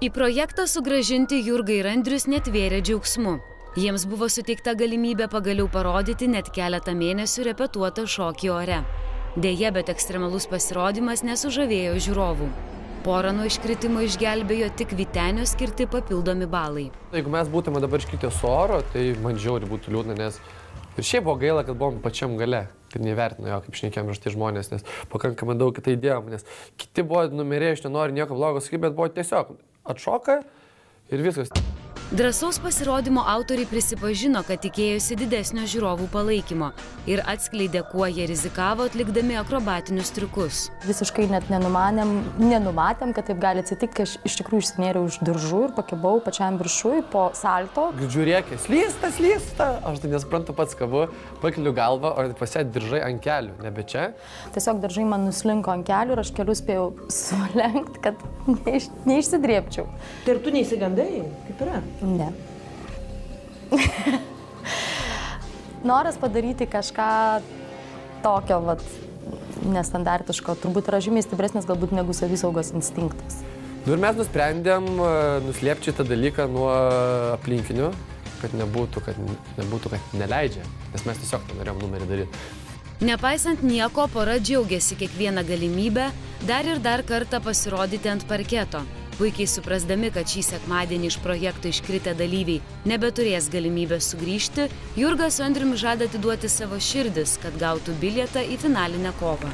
Į projektą sugrąžinti Jurga ir Andrius netvėrė džiaugsmu. Jiems buvo suteikta galimybė pagaliau parodyti net keletą mėnesių repetuotą šokį ore. Deja, bet ekstremalus pasirodymas nesužavėjo žiūrovų. Porą nuo iškritimo išgelbėjo tik Vytenio skirti papildomi balai. Jeigu mes būtume dabar iškritę su oro, tai man žiauriai būtų liūdna, nes ir šiaip buvo gaila, kad buvom pačiam gale, kad nevertino jo, kaip šnekėjom ir štai žmonės, nes pakankamai daug kitai įdėjom, nes kiti buvo numirė, aš nenoriu nieko blogo sakyti, bet buvo tiesiog atšoka ir viskas. Drąsaus pasirodymo autoriai prisipažino, kad tikėjosi didesnio žiūrovų palaikymo ir atskleidė, kuo jie rizikavo atlikdami akrobatinius triukus. Visiškai net nenumatėm, kad taip gali atsitikti, kai aš iš tikrųjų išsinėriau iš diržų ir pakibau pačiam viršui po salto. Žiūrėkė, slysta, aš tai nesuprantu pats kabu, pakeliu galvą, o pasėt diržai ant kelių, nebe čia. Tiesiog diržai man nuslinko ant kelių ir aš kelius spėjau sulenkti, kad neišsidrėpčiau. Tai ir tu neįsigandai, kaip yra? Ne. Noras padaryti kažką tokio, nestandartiško, turbūt yra žymiai stipresnis galbūt negu savisaugos instinktas. Ir mes nusprendėm nuslėpti šitą dalyką nuo aplinkinių, kad nebūtų, kad neleidžia, nes mes tiesiog norėjom numerį daryti. Nepaisant nieko, pora džiaugiasi kiekvieną galimybę dar ir dar kartą pasirodyti ant parketo. Puikiai suprasdami, kad šį sekmadienį iš projekto iškritę dalyviai nebeturės galimybės sugrįžti, Jurga su Andriumi žada atiduoti savo širdis, kad gautų bilietą į finalinę kovą.